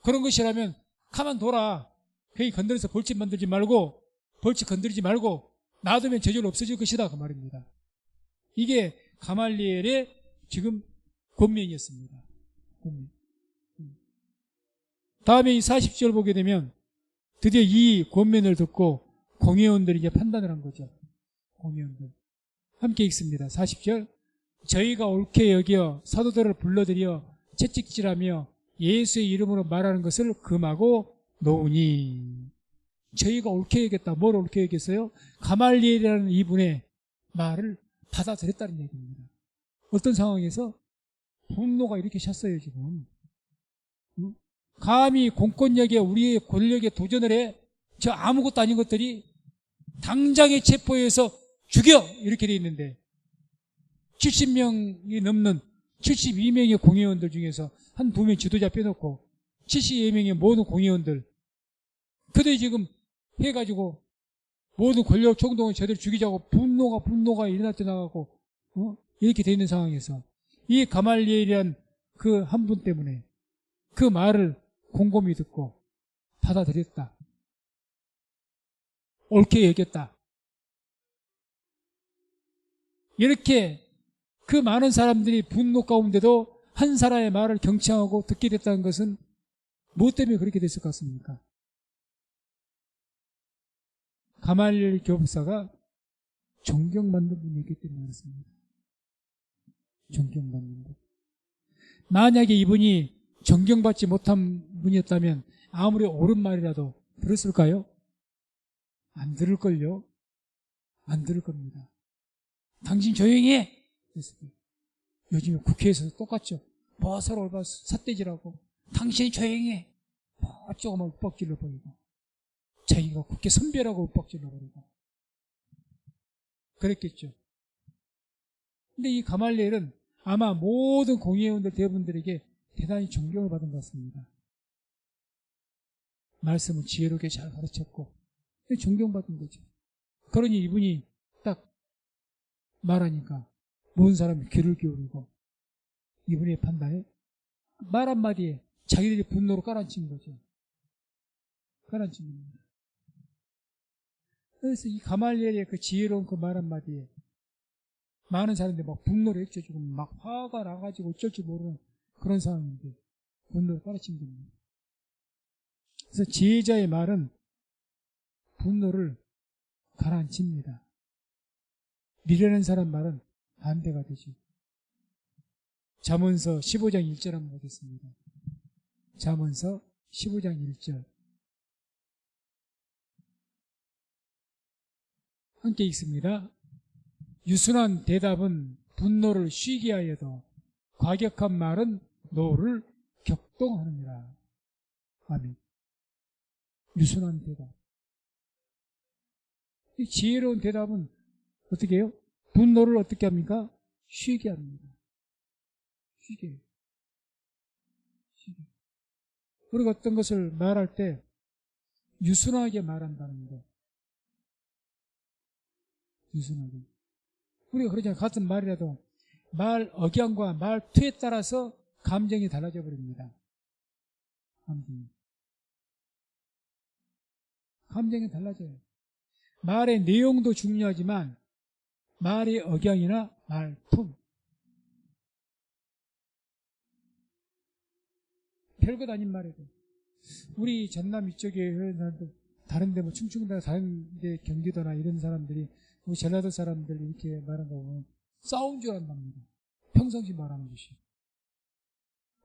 그런 것이라면 가만둬라. 괜히 건드려서 벌집 만들지 말고 벌집 건드리지 말고 놔두면 저절로 없어질 것이다. 그 말입니다. 이게 가말리엘의 지금 권면이었습니다. 권면. 다음에 이 40절 보게 되면 드디어 이 권면을 듣고 공회원들이 이제 판단을 한 거죠. 공회원들. 함께 읽습니다. 40절. 저희가 옳게 여겨 사도들을 불러들여 채찍질하며 예수의 이름으로 말하는 것을 금하고 놓으니. 저희가 옳게 여겼다. 뭘 옳게 여겼어요? 가말리엘이라는 이분의 말을 받아들였다는 얘기입니다. 어떤 상황에서 분노가 이렇게 찼어요, 지금. 감히 공권력에 우리의 권력에 도전을 해. 저 아무것도 아닌 것들이 당장에 체포해서 죽여! 이렇게 돼 있는데 70명이 넘는 72명의 공회원들 중에서 한 2명 지도자 빼놓고 72명의 모든 공회원들 그들이 지금 해가지고 모든 권력 총동을 저들 죽이자고 분노가 일어날 때 나가고 이렇게 돼 있는 상황에서 이 가말리엘이란 그 한 분 때문에 그 말을 곰곰이 듣고 받아들였다. 옳게 여겼다. 이렇게 그 많은 사람들이 분노 가운데도 한 사람의 말을 경청하고 듣게 됐다는 것은 무엇 때문에 그렇게 됐을 것 같습니까? 가말리엘 교법사가 존경받는 분이었기 때문에 그렇습니다. 존경받는 분. 만약에 이분이 존경받지 못한 분이었다면 아무리 옳은 말이라도 들었을까요? 안 들을걸요? 안 들을 겁니다. 당신 조용히 해! 요즘에 국회에서도 똑같죠. 뭐 서로 올바 삿대질하고 당신이 조용히 해! 뭐 어쩌고 막 윽박질러 버리고 자기가 국회 선배라고 윽박질러 버리고 그랬겠죠. 근데 이 가말리엘은 아마 모든 공회원들 대부분들에게 대단히 존경을 받은 것 같습니다. 말씀을 지혜롭게 잘 가르쳤고 존경받은 거죠. 그러니 이분이 딱 말하니까 모든 사람이 귀를 기울이고 이분의 판단에 말 한마디에 자기들이 분노로 깔아앉힌 거죠. 깔아앉힌 겁니다. 그래서 이 가말리엘의 그 지혜로운 그 말 한마디에 많은 사람들이 막 분노를 해쳐주고 막 화가 나가지고 어쩔 줄 모르는 그런 상황인데 분노를 깔아친 겁니다. 그래서 지혜자의 말은 분노를 가라앉힙니다. 미련한 사람 말은 반대가 되죠. 잠언서 15장 1절 한번 보겠습니다. 잠언서 15장 1절. 함께 읽습니다. 유순한 대답은 분노를 쉬게 하여도 과격한 말은 노를 격동하느니라. 아멘. 유순한 대답. 이 지혜로운 대답은 어떻게 해요? 분노를 어떻게 합니까? 쉬게 합니다. 쉬게. 우리가 어떤 것을 말할 때 유순하게 말한다는 거. 유순하게. 우리가 그러잖아요. 같은 말이라도 말 억양과 말투에 따라서 감정이 달라져 버립니다. 감정이 달라져요. 말의 내용도 중요하지만 말의 억양이나 말품. 별것 아닌 말에도. 우리 전남 이쪽에 사람들, 다른데 뭐 충청도나 다른데 경기도나 이런 사람들이 우리 전라도 사람들 이렇게 말한 거 보면 싸운 줄 안답니다. 평상시 말하는 것이.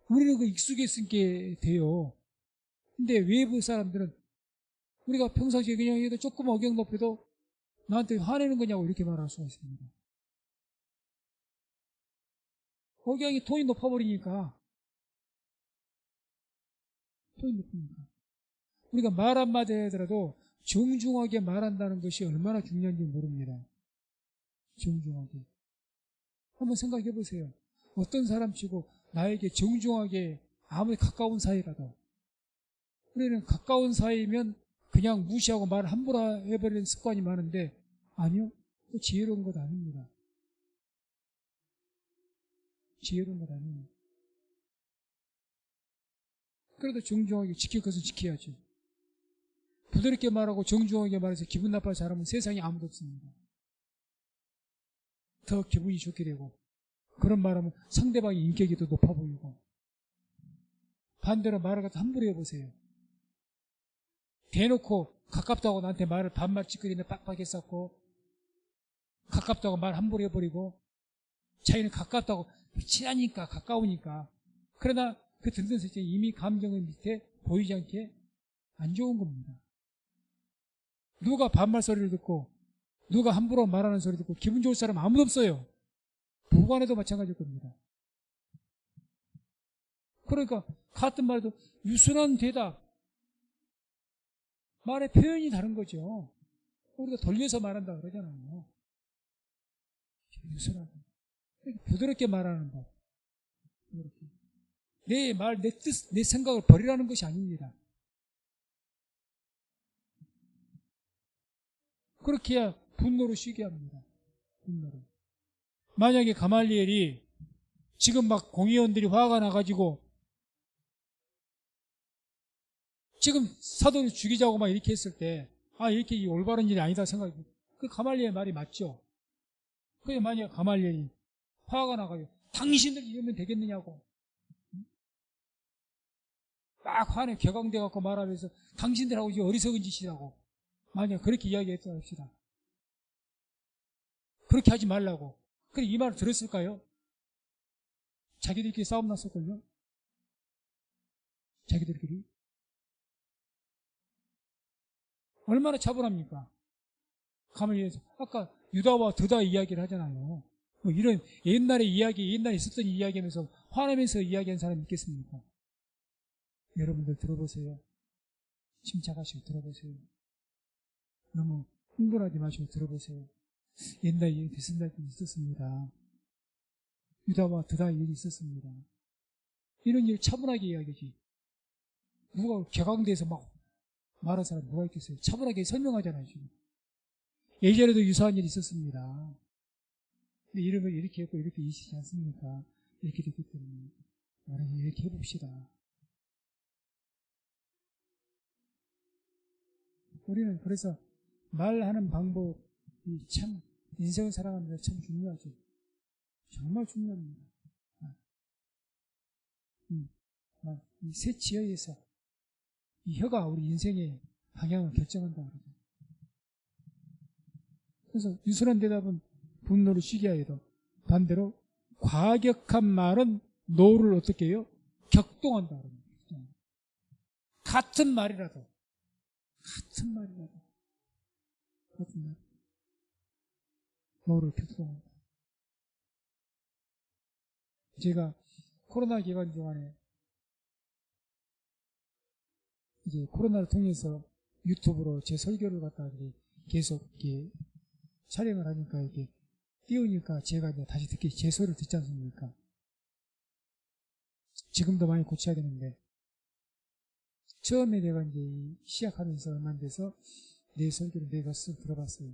우리는 그 익숙했으니까 돼요. 근데 외부 사람들은 우리가 평상시에 그냥 해도 조금 억양 높여도 나한테 화내는 거냐고 이렇게 말할 수가 있습니다. 억양이 톤이 높아버리니까. 톤이 높으니까. 우리가 말 한마디 하더라도 정중하게 말한다는 것이 얼마나 중요한지 모릅니다. 정중하게. 한번 생각해 보세요. 어떤 사람 치고 나에게 정중하게 아무리 가까운 사이라도 우리는 가까운 사이면 그냥 무시하고 말 함부로 해버리는 습관이 많은데 아니요. 또 지혜로운 것 아닙니다. 지혜로운 것 아닙니다. 그래도 정중하게 지킬 것은 지켜야죠. 부드럽게 말하고 정중하게 말해서 기분 나빠서 잘하면 세상에 아무도 없습니다. 더 기분이 좋게 되고 그런 말하면 상대방의 인격이 더 높아 보이고 반대로 말을 갖다 함부로 해보세요. 대놓고 가깝다고 나한테 말을 반말 찌끄리네 빡빡하게 쌓고 가깝다고 말 함부로 해버리고 자기는 가깝다고 친하니까 가까우니까 그러나 그 듣는 사람이 이미 감정의 밑에 보이지 않게 안 좋은 겁니다. 누가 반말 소리를 듣고 누가 함부로 말하는 소리 듣고 기분 좋을 사람 아무도 없어요. 부부간에도 마찬가지일 겁니다. 그러니까 같은 말도 유순한 대답 말의 표현이 다른 거죠. 우리가 돌려서 말한다 그러잖아요. 유순하게 부드럽게 말하는 법. 내 말, 내 뜻, 내 생각을 버리라는 것이 아닙니다. 그렇게 해야 분노를 쉬게 합니다. 분노를. 만약에 가말리엘이 지금 막 공의원들이 화가 나가지고 지금 사도를 죽이자고 막 이렇게 했을 때 이렇게 올바른 일이 아니다 생각이 그 가말리엘 말이 맞죠. 그게 만약에 가말리엘이 화가 나가요. 당신들 이러면 되겠느냐고 막 화내 격앙돼 갖고 말하면서 당신들하고 이제 어리석은 짓이라고 만약 그렇게 이야기했다 합시다. 그렇게 하지 말라고. 그래 이 말을 들었을까요? 자기들끼리 싸움 났었걸요? 자기들끼리. 얼마나 차분합니까? 가말리엘에서 아까 유다와 드다 이야기를 하잖아요. 뭐 이런 옛날에 옛날에 있었던 이야기하면서 화내면서 이야기한 사람이 있겠습니까? 여러분들 들어보세요. 침착하시고 들어보세요. 너무 흥분하지 마시고 들어보세요. 옛날에 일이 있었습니다. 유다와 드다 일이 있었습니다. 이런 일 차분하게 이야기하지. 누가 격앙돼서 막 말한 사람 누가 있겠어요? 차분하게 설명하잖아요. 지금. 예전에도 유사한 일이 있었습니다. 근데 이런 걸 이렇게 했고 이렇게 있지 않습니까? 이렇게 됐기 때문에 이렇게 해봅시다. 우리는 그래서 말하는 방법이 참 인생을 살아가는 데 참 중요하죠. 정말 중요합니다. 이 새 지어에서 이 혀가 우리 인생의 방향을 결정한다고 그러죠. 그래서 유순한 대답은 분노를 쉬게 하여도 반대로 과격한 말은 노를 어떻게 해요? 격동한다고 그럽니다. 같은 말이라도. 노를 켰고, 제가 코로나 기간 동안에 이제 코로나를 통해서 유튜브로 제 설교를 갖다가 계속 이렇게 촬영을 하니까 이게 띄우니까 제가 이제 다시 듣기 제 소리를 듣지 않습니까? 지금도 많이 고쳐야 되는데, 처음에 내가 이제 시작하면서 얼마 안 돼서 내 설교를 내가 쓱 들어봤어요.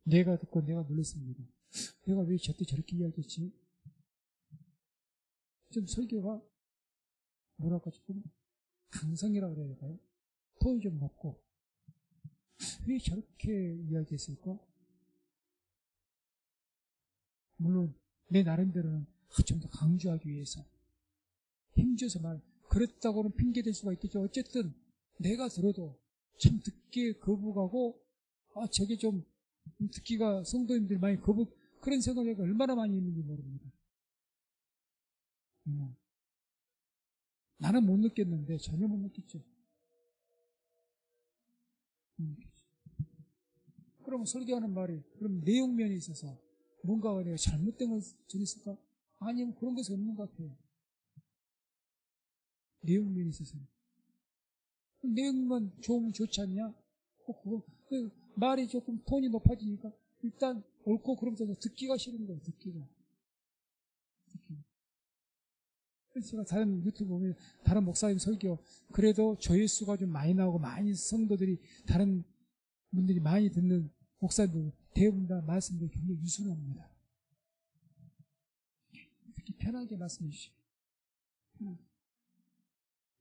내가 듣고 내가 놀랐습니다. 내가 왜 저때 저렇게 이야기했지? 좀 설교가 뭐랄까 조금 강성이라고 그래야 될까요? 톤이 좀 높고, 왜 저렇게 이야기했을까? 물론 내 나름대로는 좀 더 강조하기 위해서 힘줘서 그랬다고는 핑계댈 수가 있겠죠. 어쨌든 내가 들어도 참 듣기에 거부가고, 저게 좀 듣기가 성도님들이 많이 그런 생각이 얼마나 많이 있는지 모릅니다. 나는 못 느꼈는데 전혀 못 느꼈죠. 그러면 설교하는 말이 그럼 내용면에 있어서 뭔가 내가 잘못된 걸 전했을까? 아니면 그런 것이 없는 것 같아요. 내용면에 있어서 내용만 좋으면 좋지 않냐? 그 말이 조금 톤이 높아지니까 일단 옳고 그러면서 듣기가 싫은 거예요. 듣기가. 그래서 제가 다른 유튜브 보면 다른 목사님 설교 그래도 조회수가 좀 많이 나오고 많이 성도들이 다른 분들이 많이 듣는 목사님들 대부분 다 말씀들이 굉장히 유순합니다. 특히 편하게 말씀해 주시고,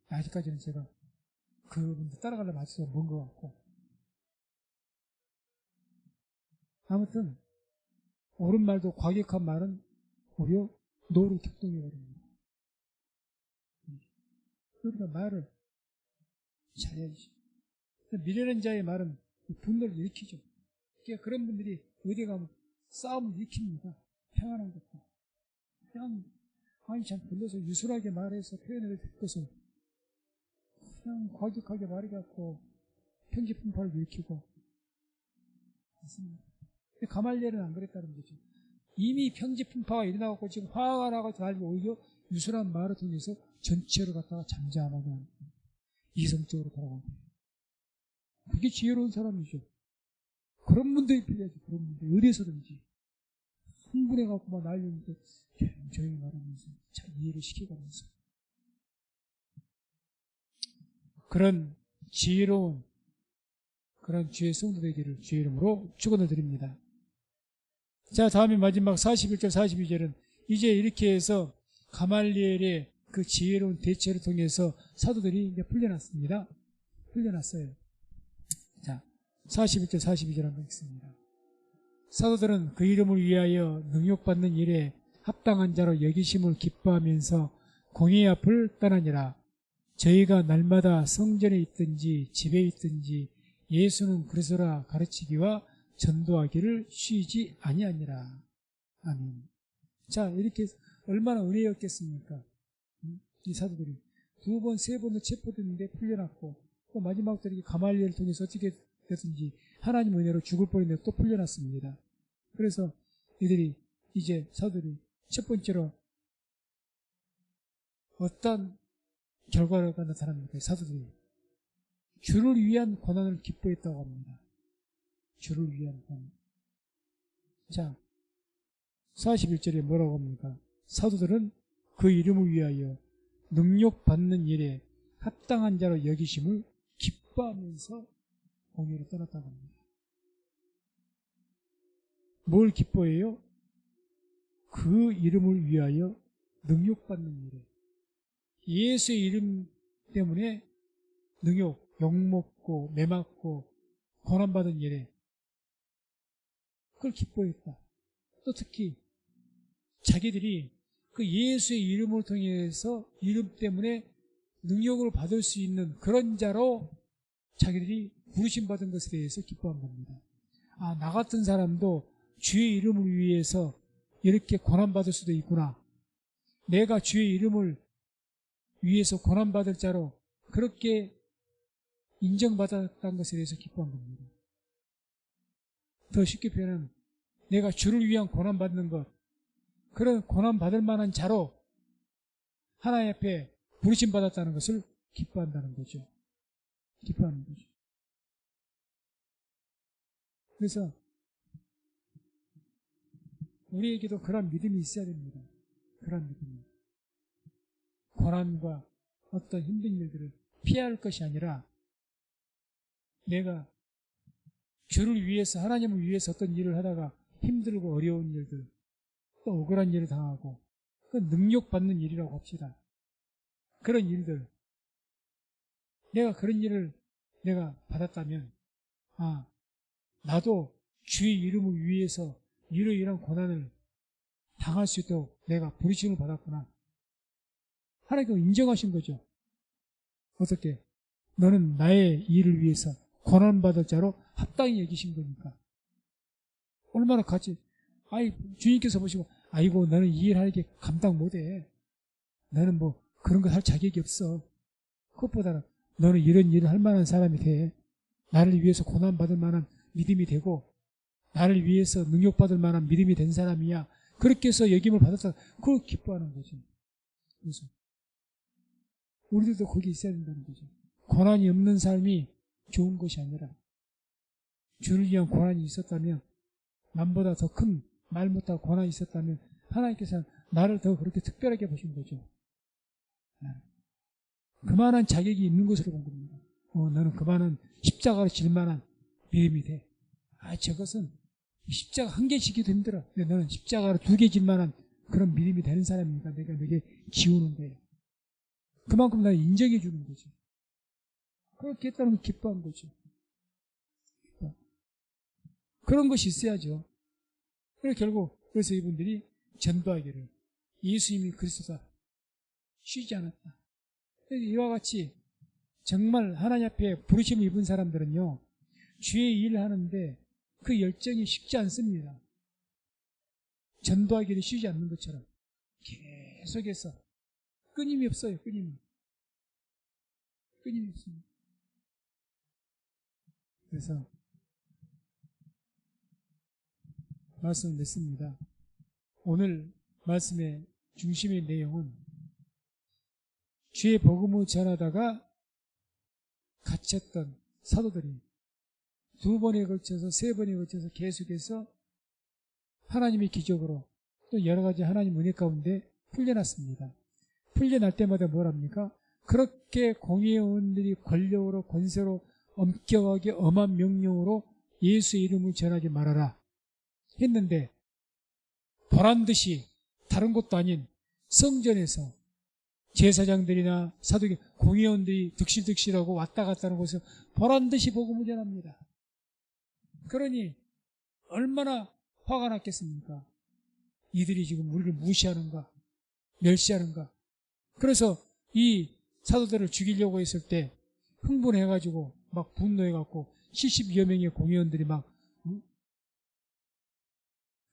아직까지는 제가 그분들 따라가려면 아주 먼 것 같고, 아무튼 옳은 말도 과격한 말은 오히려 노를 격동해버립니다. 그러니까 말을 잘해야지. 미련한 자의 말은 분노를 일으키죠. 그러니까 그런 분들이 어디 가면 싸움을 일으킵니다. 평안한 것도. 그냥 참 불러서 유순하게 말해서 표현을 될 것을 그냥 과격하게 말해갖고 편지 분파를 일으키고 맞습니다. 근데 가말리엘은 안 그랬다는 거죠. 이미 편지 분파가 일어나고 지금 화가 나고 달리고 오히려 유순한 말을 통해서 전체를 갖다가 잠잠하게 하는 이성적으로 돌아가는 거예요. 그게 지혜로운 사람이죠. 그런 분들이 필요하죠. 그런 분들 어디서든지 흥분해갖고 막 난리는데 조용히 말하면서 잘 이해를 시켜가면서 그런 지혜로운 그런 주의 성도되기를 주의 이름으로 축원을 드립니다. 자, 다음에 마지막 41절 42절은 이제 이렇게 해서 가말리엘의 그 지혜로운 대처를 통해서 사도들이 이제 풀려났습니다. 풀려났어요. 자, 41절 42절 한번 읽습니다. 사도들은 그 이름을 위하여 능욕받는 일에 합당한 자로 여기심을 기뻐하면서 공의 앞을 떠나니라. 저희가 날마다 성전에 있든지 집에 있든지 예수는 그리스도라 가르치기와 전도하기를 쉬지 아니하니라. 아멘. 자, 이렇게 얼마나 은혜였겠습니까? 이 사도들이 두 번, 세 번도 체포됐는데 풀려났고, 또 마지막으로 가말리엘을 통해서 어떻게 됐든지 하나님 은혜로 죽을 뻔했는데 또 풀려났습니다. 그래서 이들이 이제 사도들이 첫 번째로 어떤 결과가 나타납니까? 사도들이 주를 위한 고난을 기뻐했다고 합니다. 주를 위한 고난. 자, 41절에 뭐라고 합니까? 사도들은 그 이름을 위하여 능욕받는 일에 합당한 자로 여기심을 기뻐하면서 공회를 떠났다고 합니다. 뭘 기뻐해요? 그 이름을 위하여 능욕받는 일에 예수의 이름 때문에 능욕, 욕먹고 매맞고 고난받은 일에 그걸 기뻐했다. 또 특히 자기들이 그 예수의 이름을 통해서 이름 때문에 능력을 받을 수 있는 그런 자로 자기들이 부르심받은 것에 대해서 기뻐한 겁니다. 아, 나 같은 사람도 주의 이름을 위해서 이렇게 고난받을 수도 있구나. 내가 주의 이름을 위해서 고난받을 자로 그렇게 인정받았다는 것에 대해서 기뻐한 겁니다. 더 쉽게 표현하면 내가 주를 위한 고난받는 것, 그런 고난받을 만한 자로 하나님 앞에 부르심 받았다는 것을 기뻐한다는 거죠. 기뻐하는 거죠. 그래서 우리에게도 그런 믿음이 있어야 됩니다. 그런 믿음이. 고난과 어떤 힘든 일들을 피할 것이 아니라 내가 주를 위해서, 하나님을 위해서 어떤 일을 하다가 힘들고 어려운 일들, 또 억울한 일을 당하고, 그 능력받는 일이라고 합시다. 그런 일들, 내가 그런 일을 내가 받았다면, 아, 나도 주의 이름을 위해서 이러이러한 고난을 당할 수 있도록 내가 부르심을 받았구나. 하나님께서 인정하신 거죠. 어떻게? 너는 나의 일을 위해서 고난받을 자로 합당히 여기신 거니까. 얼마나 같이, 주님께서 보시고, 아이고, 너는 이 일 하는 게 감당 못해. 너는 뭐 그런 거 할 자격이 없어. 그것보다는 너는 이런 일을 할 만한 사람이 돼. 나를 위해서 고난받을 만한 믿음이 되고, 나를 위해서 능력받을 만한 믿음이 된 사람이야. 그렇게 해서 여김을 받았다. 그걸 기뻐하는 거죠. 그래서 우리들도 거기 있어야 된다는 거죠. 고난이 없는 삶이 좋은 것이 아니라 주를 위한 고난이 있었다면, 남보다 더 큰 말 못하고 고난이 있었다면 하나님께서는 나를 더 그렇게 특별하게 보신 거죠. 그만한 자격이 있는 것으로 본 겁니다. 너는 그만한 십자가를 질 만한 믿음이 돼. 저것은 십자가 한 개 지기도 힘들어. 근데 너는 십자가를 2개 질 만한 그런 믿음이 되는 사람이니까 내가 너에게 지우는 거예요. 그만큼 나를 인정해 주는 거죠. 그렇게 했다는 건 기뻐한 거죠. 그런 것이 있어야죠. 그래서 이분들이 전도하기를 예수님이 그리스도다. 쉬지 않았다. 이와 같이 정말 하나님 앞에 부르심을 입은 사람들은요, 주의 일을 하는데 그 열정이 식지 않습니다. 전도하기를 쉬지 않는 것처럼 계속해서 끊임이 없어요. 끊임이 없습니다. 그래서 말씀을 냈습니다. 오늘 말씀의 중심의 내용은 주의 복음을 전하다가 갇혔던 사도들이 2번에 걸쳐서 3번에 걸쳐서 계속해서 하나님의 기적으로 또 여러 가지 하나님 은혜 가운데 풀려났습니다. 풀려날 때마다 뭐랍니까? 그렇게 공회의원들이 권력으로 권세로 엄격하게 엄한 명령으로 예수의 이름을 전하지 말아라 했는데, 보란듯이 다른 곳도 아닌 성전에서 제사장들이나 사도계 공회의원들이 득실득실하고 왔다 갔다 하는 곳에서 보란듯이 복음을 전합니다. 그러니 얼마나 화가 났겠습니까? 이들이 지금 우리를 무시하는가, 멸시하는가. 그래서 이 사도들을 죽이려고 했을 때 흥분해가지고 막 분노해갖고 70여 명의 공회의원들이 막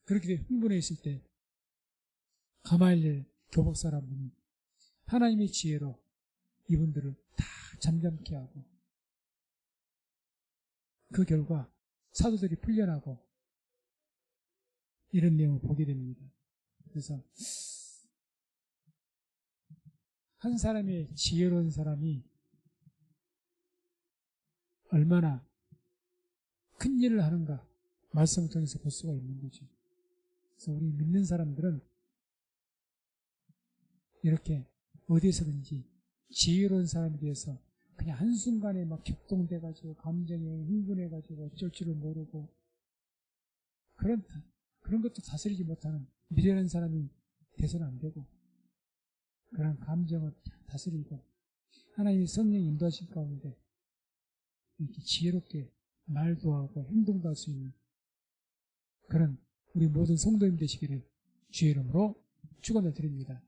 그렇게 흥분해 있을 때 가말리엘 교복 사람은 하나님의 지혜로 이분들을 다 잠잠케 하고, 그 결과 사도들이 풀려나고 이런 내용을 보게 됩니다. 그래서 한 사람의 지혜로운 사람이 얼마나 큰 일을 하는가 말씀을 통해서 볼 수가 있는 거죠. 그래서 우리 믿는 사람들은 이렇게 어디서든지 지혜로운 사람에 대해서 그냥 한순간에 막 격동돼가지고 감정에 흥분해가지고 어쩔 줄을 모르고 그런 것도 다스리지 못하는 미련한 사람이 돼서는 안 되고, 그런 감정을 다스리고 하나님의 성령이 인도하신 가운데 이렇게 지혜롭게 말도 하고 행동도 할 수 있는 그런 우리 모든 성도님 되시기를 주의 이름으로 축원을 드립니다.